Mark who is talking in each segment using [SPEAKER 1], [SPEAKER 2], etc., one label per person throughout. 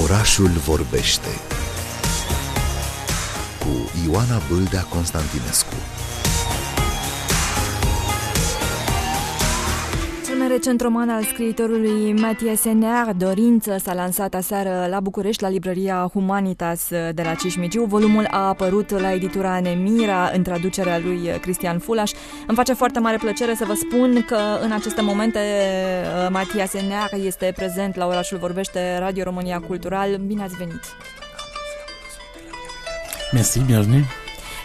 [SPEAKER 1] Orașul vorbește cu Ioana Bâldea Constantinescu.
[SPEAKER 2] Cel mai recent roman al scriitorului Mathias Sener, Dorință, s-a lansat aseară la București, la librăria Humanitas de la Cismigiu. Volumul a apărut la editura Nemira, în traducerea lui Cristian Fulaș. Îmi face foarte mare plăcere să vă spun că în aceste momente Mathias Sener este prezent la Orașul Vorbește, Radio România Cultural. Bine ați venit!
[SPEAKER 3] Merci, bienvenue!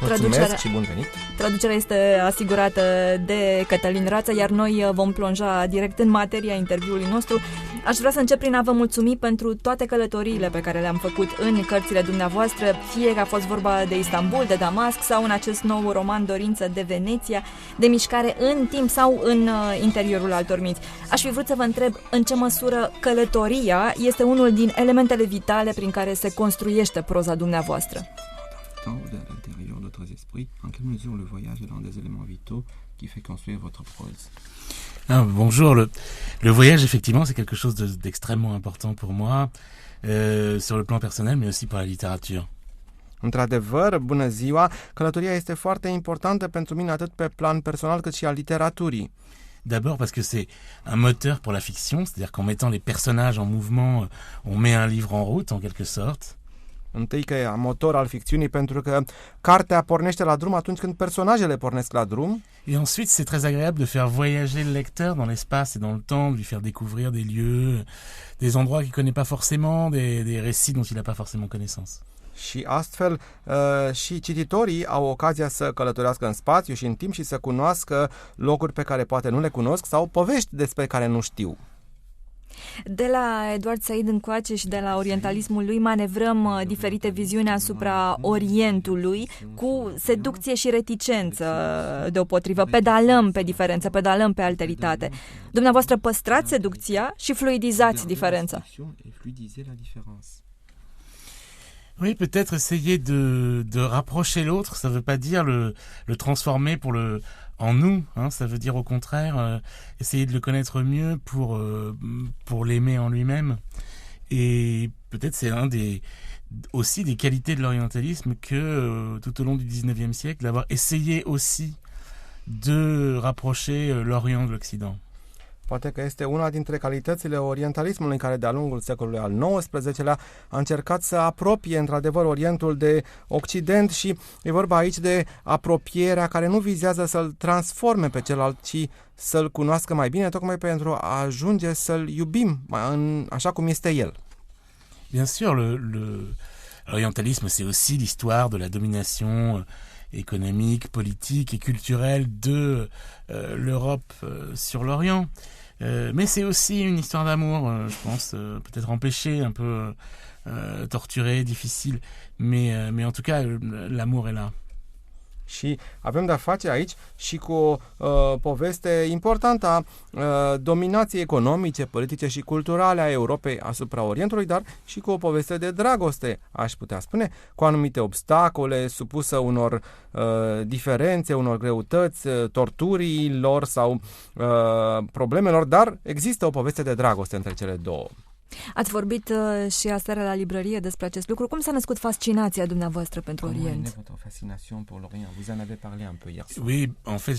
[SPEAKER 4] Mulțumesc și bun venit!
[SPEAKER 2] Traducerea este asigurată de Cătălin Rață, iar noi vom plonja direct în materia interviului nostru. Aș vrea să încep prin a vă mulțumi pentru toate călătoriile pe care le-am făcut în cărțile dumneavoastră, fie că a fost vorba de Istanbul, de Damasc sau în acest nou roman Dorință, de Veneția, de mișcare în timp sau în interiorul altor minți. Aș fi vrut să vă întreb în ce măsură călătoria este unul din elementele vitale prin care se construiește proza dumneavoastră.
[SPEAKER 4] Ou de l'intérieur d'autres esprits, en quelle mesure le voyage est l'un des éléments vitaux qui fait construire votre prose?
[SPEAKER 3] Ah, bonjour, le voyage effectivement c'est quelque chose d'extrêmement important pour moi, sur le plan personnel mais aussi pour la littérature.
[SPEAKER 5] Într-adevăr, bună ziua, călătoria este foarte importantă pentru mine atât pe plan personal cât și al literaturii.
[SPEAKER 3] D'abord parce que c'est un moteur pour la fiction, c'est-à-dire qu'en mettant les personnages en mouvement, on met un livre en route en quelque sorte.
[SPEAKER 5] Întâi că e motor al ficțiunii pentru că cartea pornește la drum atunci când personajele pornesc la drum.
[SPEAKER 3] Et ensuite, c'est très agréable de faire voyager le lecteur dans l'espace et dans le temps, de lui faire découvrir des lieux, des endroits qu'il connaît pas forcément, des récits dont il n'a pas forcément connaissance.
[SPEAKER 5] Și astfel și cititorii au ocazia să călătorească în spațiu și în timp și să cunoască locuri pe care poate nu le cunosc sau povești despre care nu știu.
[SPEAKER 2] De la Eduard Said încoace și de la orientalismul lui manevrăm diferite viziuni asupra Orientului cu seducție și reticență deopotrivă. Pedalăm pe diferență, pedalăm pe alteritate. Dumneavoastră păstrați seducția și fluidizați diferența.
[SPEAKER 3] Oui, peut-être essayer de rapprocher l'autre, ça veut pas dire le transformer en nous, hein, ça veut dire au contraire essayer de le connaître mieux pour l'aimer en lui-même. Et peut-être c'est aussi des qualités de l'orientalisme que tout au long du 19e siècle, d'avoir essayé aussi de rapprocher l'Orient de l'Occident.
[SPEAKER 5] Poate că este una dintre calitățile orientalismului care de-a lungul secolului al XIX-lea a încercat să apropie într-adevăr Orientul de Occident și e vorba aici de apropierea care nu vizează să-l transforme pe celălalt, ci să-l cunoască mai bine, tocmai pentru a ajunge să-l iubim așa cum este el.
[SPEAKER 3] Bien sûr, l'orientalisme c'est aussi l'histoire de la domination économique, politique et culturelle de l'Europe sur l'Orient. Mais c'est aussi une histoire d'amour, je pense, peut-être empêchée, un peu torturée, difficile, mais en tout cas, l'amour est là.
[SPEAKER 5] Și avem de-a face aici și cu o poveste importantă a dominației economice, politice și culturale a Europei asupra Orientului, dar și cu o poveste de dragoste, aș putea spune, cu anumite obstacole, supusă unor diferențe, unor greutăți, torturilor sau problemelor, dar există o poveste de dragoste între cele două.
[SPEAKER 2] Ați vorbit și aseară la librărie despre acest lucru. Cum s-a născut fascinația dumneavoastră pentru Orient?
[SPEAKER 3] Oui, en fait,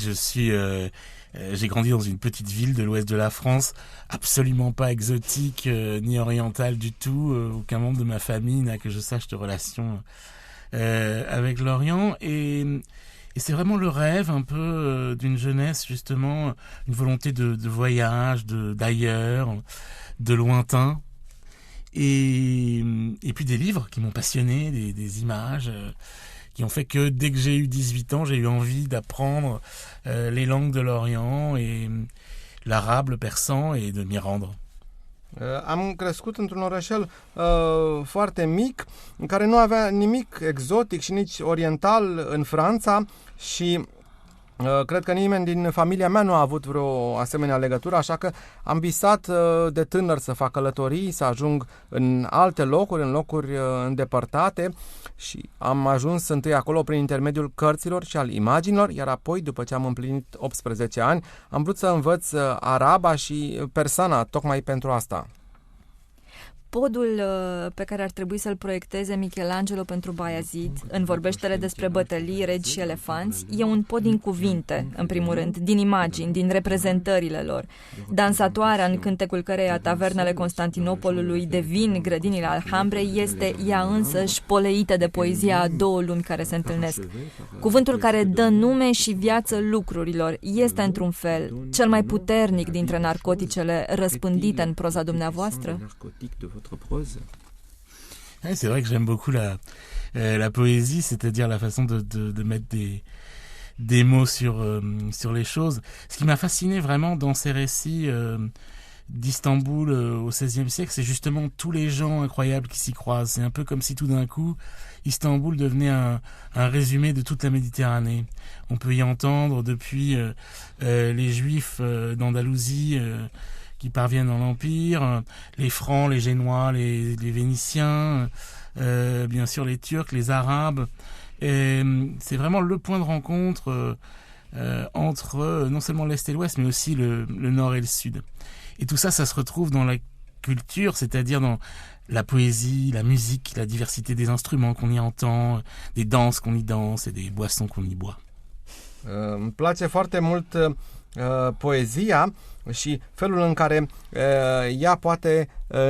[SPEAKER 3] j'ai grandi dans une petite ville de l'ouest de la France, absolument pas exotique ni orientale du tout. Aucun membre de ma famille n'a, que je sache, de relation avec l'Orient. Et c'est vraiment le rêve un peu d'une jeunesse, justement, une volonté de voyage, d'ailleurs, de lointain, et puis des livres qui m'ont passionné, des images qui ont fait que dès que j'ai eu 18 ans, j'ai eu envie d'apprendre les langues de l'Orient et l'arabe, le persan, et de m'y rendre.
[SPEAKER 5] Am crescut într-un orășel foarte mic, în care nu avea nimic exotic și nici oriental în Franța și cred că nimeni din familia mea nu a avut vreo asemenea legătură, așa că am visat de tânăr să fac călătorii, să ajung în alte locuri, în locuri îndepărtate și am ajuns întâi acolo prin intermediul cărților și al imaginilor, iar apoi, după ce am împlinit 18 ani, am vrut să învăț araba și persana, tocmai pentru asta.
[SPEAKER 2] podul pe care ar trebui să-l proiecteze Michelangelo pentru Bayazid, în Vorbește-le despre bătălii, regi și elefanți, e un pod din cuvinte, în primul rând, din imagini, din reprezentările lor. Dansatoarea în cântecul căreia tavernele Constantinopolului devin grădinile Alhambrei este ea însăși poleită de poezia a două lumi care se întâlnesc. Cuvântul care dă nume și viață lucrurilor este, într-un fel, cel mai puternic dintre narcoticele răspândite în proza dumneavoastră?
[SPEAKER 3] C'est vrai que j'aime beaucoup la poésie, c'est-à-dire la façon de mettre des mots sur les choses. Ce qui m'a fasciné vraiment dans ces récits d'Istanbul au XVIe siècle, c'est justement tous les gens incroyables qui s'y croisent. C'est un peu comme si tout d'un coup, Istanbul devenait un résumé de toute la Méditerranée. On peut y entendre depuis les Juifs d'Andalousie qui parviennent dans l'Empire, les Francs, les Génois, les Vénitiens, bien sûr les Turcs, les Arabes. Et c'est vraiment le point de rencontre entre non seulement l'Est et l'Ouest, mais aussi le Nord et le Sud. Et tout ça, ça se retrouve dans la culture, c'est-à-dire dans la poésie, la musique, la diversité des instruments qu'on y entend, des danses qu'on y danse et des boissons qu'on y boit.
[SPEAKER 5] Îmi place foarte mult poezia și felul în care ea poate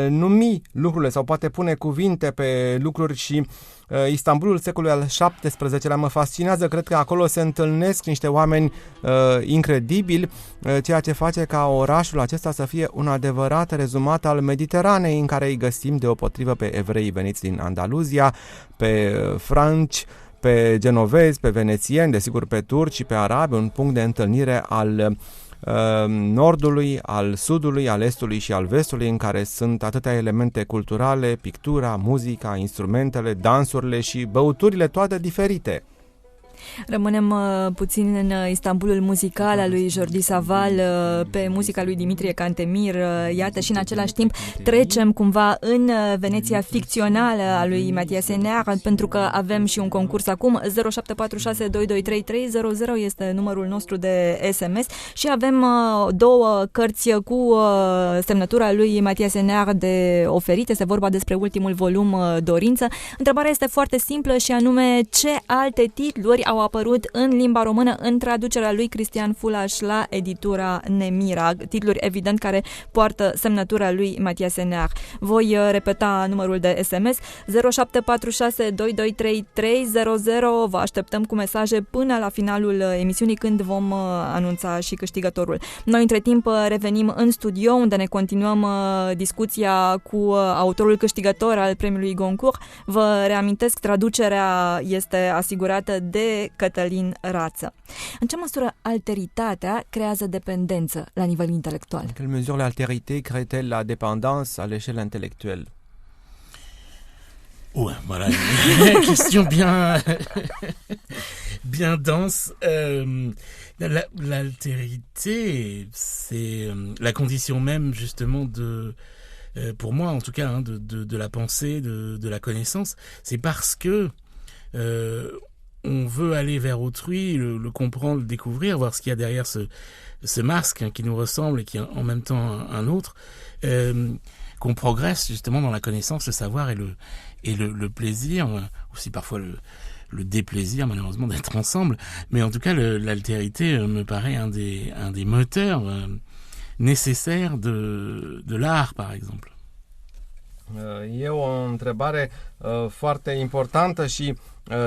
[SPEAKER 5] numi lucrurile sau poate pune cuvinte pe lucruri și Istanbulul secolului al XVII-lea mă fascinează, cred că acolo se întâlnesc niște oameni incredibili, ceea ce face ca orașul acesta să fie un adevărat rezumat al Mediteranei, în care îi găsim deopotrivă pe evrei veniți din Andaluzia, pe franci, pe genovezi, pe venețieni, desigur pe turci și pe arabi, un punct de întâlnire al nordului, al sudului, al estului și al vestului, în care sunt atâtea elemente culturale, pictura, muzica, instrumentele, dansurile și băuturile toate diferite.
[SPEAKER 2] Rămânem puțin în Istanbulul muzical al lui Jordi Savall, pe muzica lui Dimitrie Cantemir, iată, și în același timp trecem cumva în Veneția ficțională a lui Mathias Enard, pentru că avem și un concurs acum. 0746223300 este numărul nostru de SMS și avem două cărți cu semnătura lui Mathias Enard de oferite. Este vorba despre ultimul volum, Dorință. Întrebarea este foarte simplă și anume, ce alte titluri au apărut în limba română în traducerea lui Cristian Fulaș la editura Nemira, titluri evident care poartă semnătura lui Mathias Enard. Voi repeta numărul de SMS 0746223300. Vă așteptăm cu mesaje până la finalul emisiunii, când vom anunța și câștigătorul. Noi între timp revenim în studio, unde ne continuăm discuția cu autorul câștigător al premiului Goncourt. Vă reamintesc, traducerea este asigurată de Cătălin Rață. În ce măsură alteritatea creează dependență la nivel intelectual?
[SPEAKER 5] În quelle mesure l'altérité crée-t-elle la dépendance à l'échelle intellectuelle?
[SPEAKER 3] Ouais, voilà, une question bien dense. L'altérité, c'est la condition même justement pour moi en tout cas, de la pensée, de la connaissance. C'est parce que on veut aller vers autrui, le comprendre, le découvrir, voir ce qu'il y a derrière ce masque qui nous ressemble et qui est en même temps un autre, qu'on progresse justement dans la connaissance, le savoir et le plaisir, aussi parfois le déplaisir malheureusement d'être ensemble, mais en tout cas l'altérité me paraît un des moteurs nécessaires de l'art, par exemple.
[SPEAKER 5] E o întrebare foarte importantă și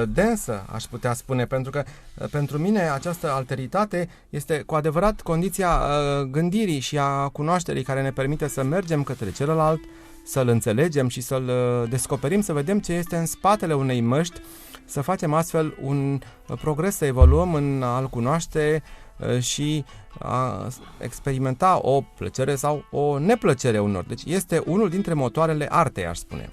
[SPEAKER 5] densă, aș putea spune, pentru că pentru mine această alteritate este cu adevărat condiția gândirii și a cunoașterii care ne permite să mergem către celălalt, să-l înțelegem și să-l descoperim, să vedem ce este în spatele unei măști, să facem astfel un progres, să evoluăm în a-l cunoaște și a experimenta o plăcere sau o neplăcere unor. Deci este unul dintre motoarele artei, aș spune.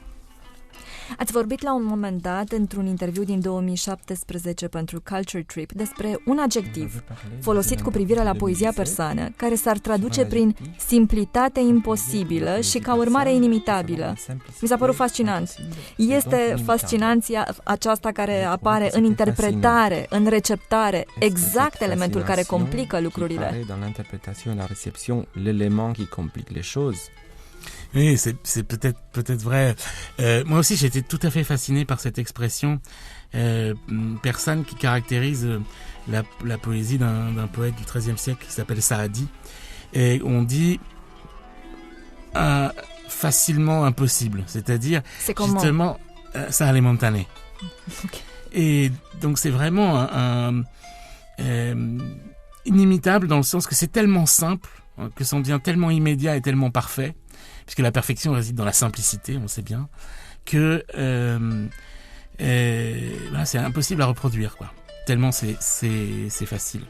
[SPEAKER 2] Ați vorbit la un moment dat, într-un interviu din 2017 pentru Culture Trip, despre un adjectiv folosit cu privire la poezia persană, care s-ar traduce prin simplitate imposibilă și ca urmare inimitabilă. Mi s-a părut fascinant. Este fascinanția aceasta care apare în interpretare, în receptare, exact elementul care complică lucrurile.
[SPEAKER 3] Oui, c'est peut-être vrai. Moi aussi, j'ai été tout à fait fasciné par cette expression persane qui caractérise la poésie d'un poète du XIIIe siècle qui s'appelle Saadi. Et on dit facilement impossible, c'est-à-dire justement Sahale Montané. Okay. Et donc c'est vraiment inimitable dans le sens que c'est tellement simple, que ça en devient tellement immédiat et tellement parfait, puisque la perfection réside dans la simplicité, on sait bien, que c'est impossible à reproduire, quoi. Tellement c'est facile.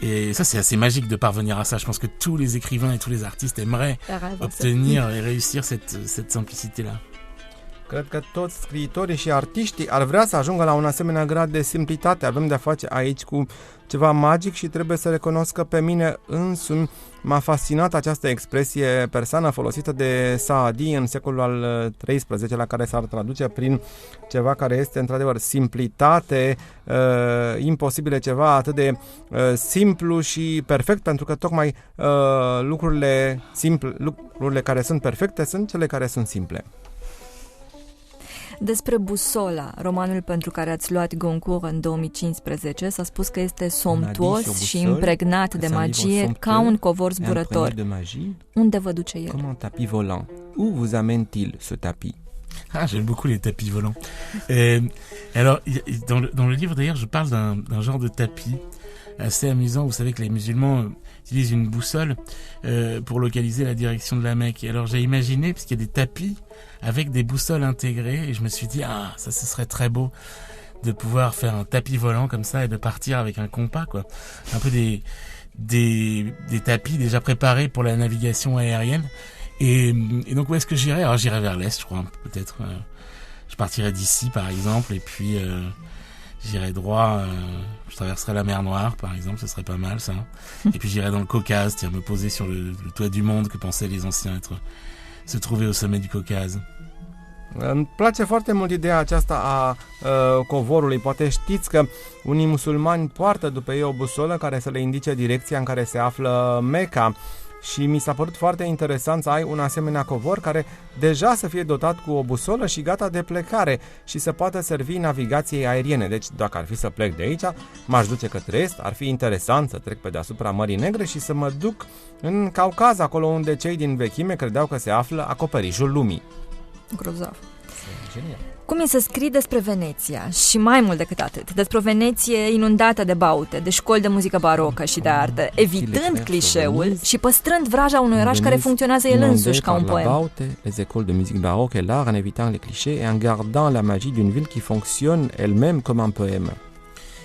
[SPEAKER 3] Et ça, c'est assez magique de parvenir à ça. Je pense que tous les écrivains et tous les artistes aimeraient obtenir et réussir cette simplicité-là.
[SPEAKER 5] Cred că toți scriitorii și artiștii ar vrea să ajungă la un asemenea grad de simplitate. Avem de-a face aici cu ceva magic și trebuie să recunosc că pe mine însumi m-a fascinat această expresie persană folosită de Saadi în secolul al XIII-lea, care s-ar traduce prin ceva care este într-adevăr simplitate, imposibile, ceva atât de simplu și perfect, pentru că tocmai lucrurile care sunt perfecte sunt cele care sunt simple.
[SPEAKER 2] Despre Busola, romanul pentru care ați luat Goncourt în 2015, s-a spus că este somptuos și impregnat de magie ca un covor zburător. Unde vă duce el?
[SPEAKER 4] Comme un tapis volant. Où vous amène-t-il ce tapis?
[SPEAKER 3] Ah, j'aime beaucoup les tapis volants. Alors, dans le livre, d'ailleurs, je parle d'un genre de tapis assez amusant. Vous savez que les musulmans utilisent une boussole pour localiser la direction de la Mecque. Et alors, j'ai imaginé, puisqu'il y a des tapis avec des boussoles intégrées, et je me suis dit, ça, ce serait très beau de pouvoir faire un tapis volant comme ça et de partir avec un compas, quoi. Un peu des tapis déjà préparés pour la navigation aérienne. Et donc, où est-ce que j'irai? Alors, j'irai vers l'est, je crois, peut-être. Je partirai d'ici, par exemple, et puis j'irai droit, je traverserai la mer Noire, par exemple, ce serait pas mal, ça. Et puis j'irai dans le Caucase, me poser sur le toit du monde que pensaient les anciens se trouver au sommet du Caucase.
[SPEAKER 5] Îmi place foarte mult ideea aceasta a covorului. Poate știți că unii musulmani poartă după ei o busolă care să le indice direcția în care se află Mecca. Și mi s-a părut foarte interesant să ai un asemenea covor care deja să fie dotat cu o busolă și gata de plecare și să poată servi navigației aeriene. Deci dacă ar fi să plec de aici, m-aș duce către est, ar fi interesant să trec pe deasupra Mării Negre și să mă duc în Caucaz, acolo unde cei din vechime credeau că se află acoperișul lumii.
[SPEAKER 2] Grozav. Genial. Cum e să scrii despre Veneția și mai mult decât atât, despre o Veneție inundată de baute, de școli de muzică barocă și de artă, evitând clișeul și păstrând vraja unui oraș care funcționează el însuși ca un poem.
[SPEAKER 4] Baute, les écoles de musique baroque et l'art en évitant les clichés et en gardant la magie d'une ville qui fonctionne elle-même comme un poème.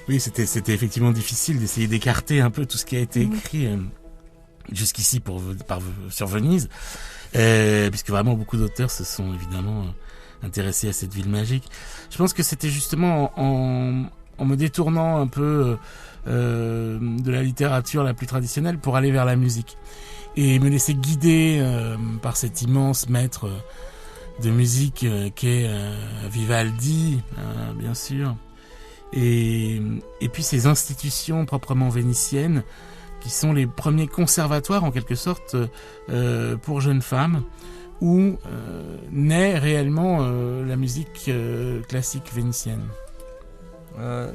[SPEAKER 3] Oui, c'était effectivement difficile d'essayer d'écarter un peu tout ce qui a été écrit jusqu'ici sur Venise, puisque vraiment beaucoup d'auteurs se sont évidemment intéressé à cette ville magique. Je pense que c'était justement en me détournant un peu de la littérature la plus traditionnelle pour aller vers la musique et me laisser guider par cet immense maître de musique qu'est Vivaldi, bien sûr, et puis ces institutions proprement vénitiennes qui sont les premiers conservatoires en quelque sorte pour jeunes femmes, où naît réellement la musique classique vénitienne.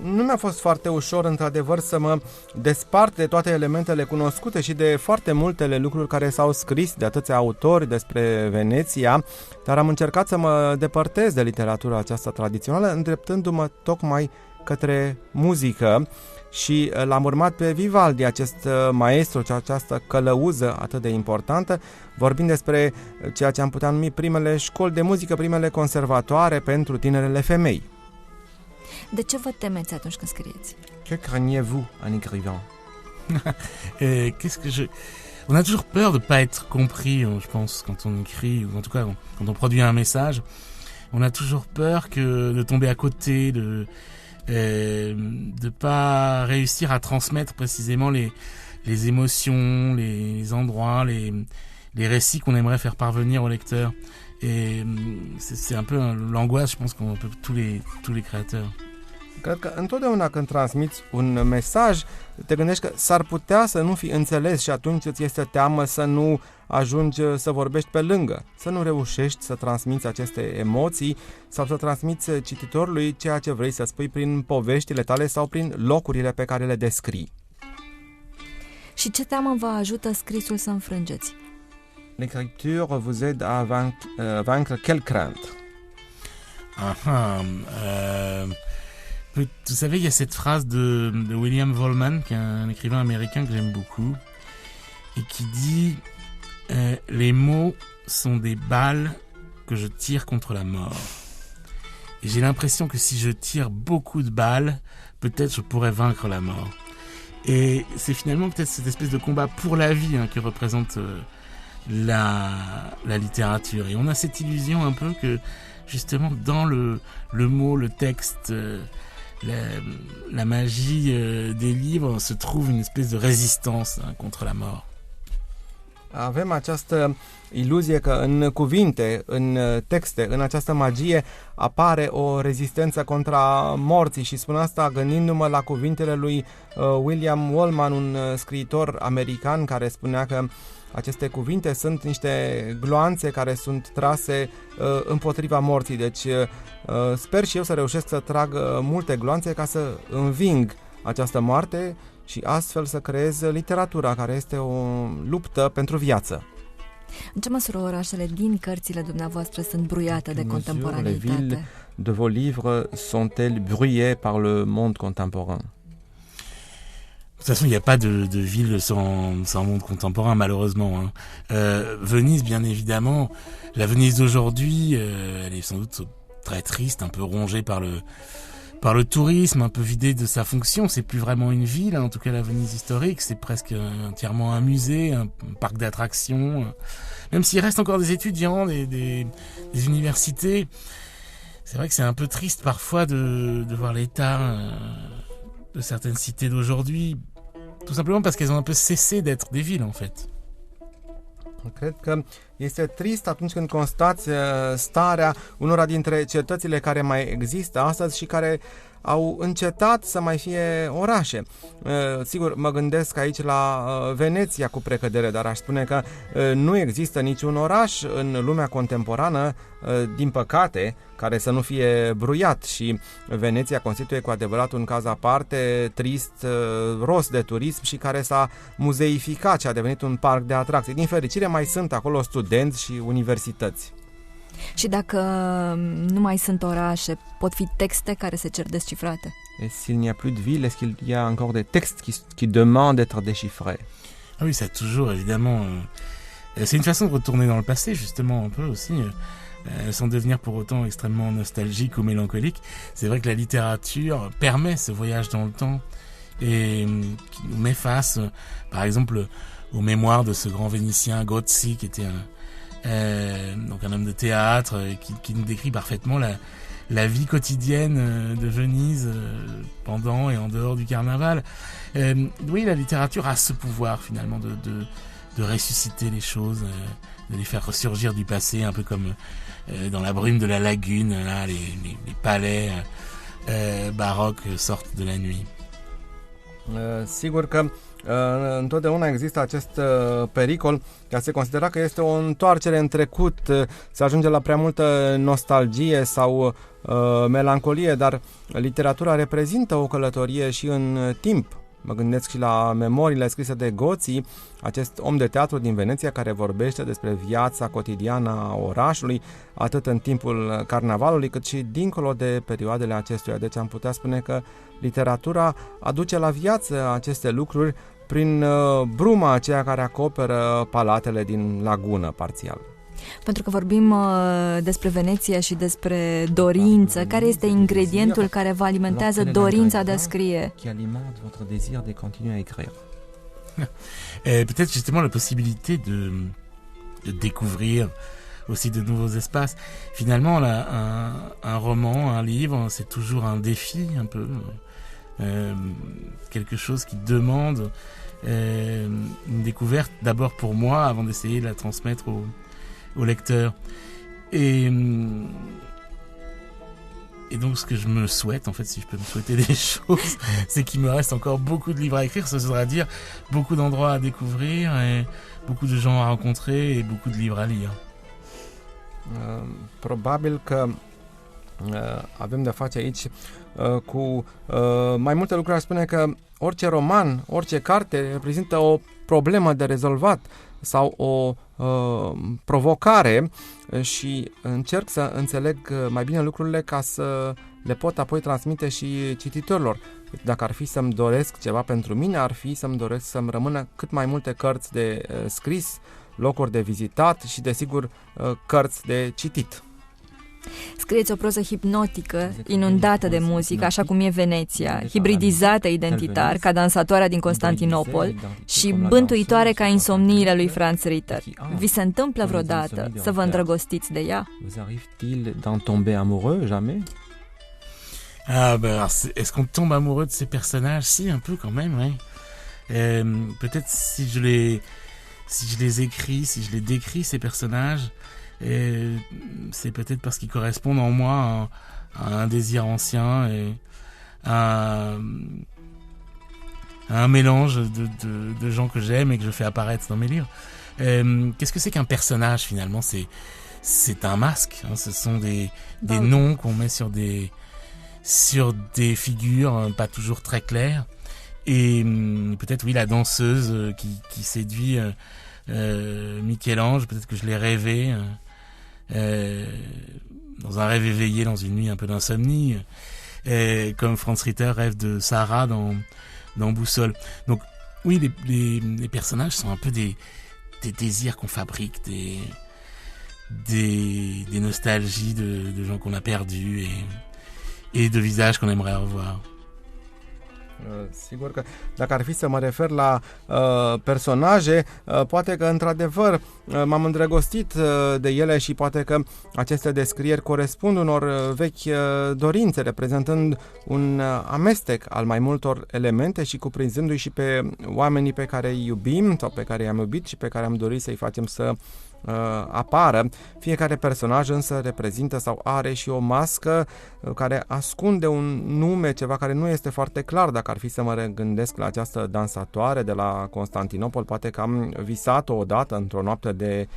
[SPEAKER 5] Nu mi-a fost foarte ușor, într-adevăr, să mă despart de toate elementele cunoscute și de foarte multele lucruri care s-au scris de atâția autori despre Veneția, dar am încercat să mă depărtez de literatura aceasta tradițională, îndreptându-mă tocmai către muzică. Și l-am urmat pe Vivaldi, acest maestru, această călăuză atât de importantă, vorbind despre ceea ce am putea numi primele școli de muzică, primele conservatoare pentru tinerele femei.
[SPEAKER 2] De ce vă temeți atunci când scrieți?
[SPEAKER 4] Que craignez-vous en écrivant?
[SPEAKER 3] On a toujours peur de pas être compris, je pense, quand on écrit, ou en tout cas quand on produit un message. On a toujours peur de tomber à côté, de pas réussir à transmettre précisément les émotions, les endroits, les récits qu'on aimerait faire parvenir au lecteur. Et c'est un peu l'angoisse, je pense, qu'on peut tous les créateurs.
[SPEAKER 5] Cred că întotdeauna când transmiți un mesaj, te gândești că s-ar putea să nu fi înțeles și atunci îți este teamă să nu ajungi să vorbești pe lângă, să nu reușești să transmiți aceste emoții sau să transmiți cititorului ceea ce vrei să spui prin poveștile tale sau prin locurile pe care le descrii.
[SPEAKER 2] Și ce teamă vă ajută scrisul să înfrângeți?
[SPEAKER 5] L'écriture vous aide à vaincre quelle crainte?
[SPEAKER 3] Vous savez, il y a cette phrase de William Vollmann, qui est un écrivain américain que j'aime beaucoup, et qui dit les mots sont des balles que je tire contre la mort. Et j'ai l'impression que si je tire beaucoup de balles, peut-être je pourrais vaincre la mort. Et c'est finalement peut-être cette espèce de combat pour la vie que représente la littérature. Et on a cette illusion un peu que justement dans le mot, le texte, la magie des livres se trouve une espèce de résistance contre la mort.
[SPEAKER 5] Avem această iluzie că în cuvinte, în texte, în această magie apare o rezistență contra morții și spun asta gândindu-mă la cuvintele lui William Wellman, un scriitor american care spunea că aceste cuvinte sunt niște gloanțe care sunt trase împotriva morții. Deci sper și eu să reușesc să trag multe gloanțe ca să înving această moarte și astfel să creez literatura, care este o luptă pentru viață.
[SPEAKER 2] În ce măsură orașele din cărțile dumneavoastră sunt bruiate de
[SPEAKER 5] Les
[SPEAKER 2] contemporanitate?
[SPEAKER 5] villes de vos livres sont-elles bruyées par le monde contemporain?
[SPEAKER 3] De toute façon, il n'y a pas de ville sans monde contemporain, malheureusement. Venise, bien évidemment. La Venise d'aujourd'hui, elle est sans doute très triste, un peu rongée par le tourisme, un peu vidée de sa fonction. C'est plus vraiment une ville, en tout cas la Venise historique. C'est presque entièrement un musée, un parc d'attractions. Même s'il reste encore des étudiants, des universités, c'est vrai que c'est un peu triste parfois de voir l'état de certaines cités d'aujourd'hui, tout simplement parce qu'elles ont un peu cessé d'être des villes, en fait.
[SPEAKER 5] Cred că este trist atunci când constați starea unora dintre cetățile care mai există astăzi și care au încetat să mai fie orașe. Sigur, mă gândesc aici la Veneția cu precădere, dar aș spune că nu există niciun oraș în lumea contemporană, din păcate, care să nu fie bruiat și Veneția constituie cu adevărat un caz aparte, trist, rost de turism și care s-a muzeificat și a devenit un parc de atracții. Din fericire mai sunt acolo studenți și universități.
[SPEAKER 2] Și dacă nu mai sunt orașe, pot fi texte care se cer descifrate?
[SPEAKER 5] Et s'il n'y a plus de villes, est-ce qu'il y a encore des textes qui demandent d'être déchiffrés?
[SPEAKER 3] Ah oui, ça toujours, évidemment. C'est une façon de retourner dans le passé, justement, un peu aussi, sans devenir pour autant extrêmement nostalgique ou mélancolique. C'est vrai que la littérature permet ce voyage dans le temps et qui nous met face, par exemple, aux mémoires de ce grand Vénitien Gozzi, qui était donc un homme de théâtre qui nous décrit parfaitement la vie quotidienne de Venise pendant et en dehors du carnaval. Oui, la littérature a ce pouvoir finalement de ressusciter les choses, de les faire ressurgir du passé, un peu comme dans la brume de la lagune, là, les palais baroques sortent de la nuit.
[SPEAKER 5] Sigur că întotdeauna există acest pericol că se considera că este o întoarcere în trecut, se ajunge la prea multă nostalgie sau melancolie, dar literatura reprezintă o călătorie și în timp. Mă gândesc și la memoriile scrise de Gozzi, acest om de teatru din Veneția care vorbește despre viața cotidiană a orașului, atât în timpul carnavalului, cât și dincolo de perioadele acestuia. Deci am putea spune că literatura aduce la viață aceste lucruri prin bruma aceea care acoperă palatele din lagună parțial.
[SPEAKER 2] Pentru că vorbim despre Veneția și despre dorință, care este ingredientul care vă alimentează dorința de a scrie?
[SPEAKER 5] Qui alimente votre désir de continuer à écrire.
[SPEAKER 3] Peut-être justement la possibilité de découvrir aussi de nouveaux espaces. Finalement, un roman, un livre, c'est toujours un défi un peu, quelque chose qui demande une découverte d'abord pour moi avant d'essayer de la transmettre au lecteur. Et Et donc ce que je me souhaite, en fait, si je peux me souhaiter des choses, c'est qu'il me reste encore beaucoup de livres à écrire, ce sera dire beaucoup d'endroits à découvrir, et beaucoup de gens à rencontrer et beaucoup de livres à lire.
[SPEAKER 5] Probabil că avem de face aici cu mai multe lucruri. Aș spune că orice roman, orice carte reprezintă o problemă de rezolvat sau o provocare și încerc să înțeleg mai bine lucrurile ca să le pot apoi transmite și cititorilor. Dacă ar fi să-mi doresc ceva pentru mine, ar fi să-mi doresc să-mi rămână cât mai multe cărți de scris, locuri de vizitat și, desigur, cărți de citit.
[SPEAKER 2] Scrieți o proză hipnotică, inundată de muzică, așa cum e Veneția, hibridizată identitar, ca dansatoarea din Constantinopol și bântuitoare ca insomniile lui Franz Ritter. Vi se întâmplă vreodată să vă îndrăgostiți de ea?
[SPEAKER 4] Vous arrive-t-il d'en tomber amoureux, jamais?
[SPEAKER 3] Ah ben, alors, est-ce qu'on tombe amoureux de ces personnages? Si, un peu quand même, oui. Peut-être si je les écris, si je les décris, ces personnages, c'est peut-être parce qu'ils correspondent en moi à un désir ancien et à un mélange de gens que j'aime et que je fais apparaître dans mes livres. Qu'est-ce que c'est qu'un personnage finalement? C'est un masque, hein, ce sont des noms qu'on met sur des figures pas toujours très claires. Et peut-être oui, la danseuse qui séduit Michel-Ange, peut-être que je l'ai rêvé dans un rêve éveillé, dans une nuit un peu d'insomnie, comme Franz Ritter rêve de Sarah dans Boussole. Donc oui, les personnages sont un peu des désirs qu'on fabrique, des nostalgies de gens qu'on a perdus et de visages qu'on aimerait revoir.
[SPEAKER 5] Sigur că dacă ar fi să mă refer la personaje, poate că într-adevăr m-am îndrăgostit de ele și poate că aceste descrieri corespund unor vechi dorințe, reprezentând un amestec al mai multor elemente și cuprinzându-i și pe oamenii pe care îi iubim sau pe care i-am iubit și pe care am dorit să-i facem să apară. Fiecare personaj însă reprezintă sau are și o mască care ascunde un nume, ceva care nu este foarte clar. Dacă ar fi să mă gândesc la această dansatoare de la Constantinopol, poate că am visat-o odată într-o noapte de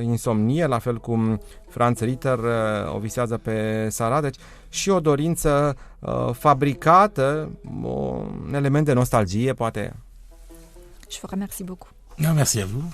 [SPEAKER 5] insomnie, la fel cum Franz Ritter o visează pe Sarah, deci și o dorință fabricată, un element de nostalgie, poate.
[SPEAKER 2] Je vous remercie beaucoup.
[SPEAKER 3] Non, merci à vous.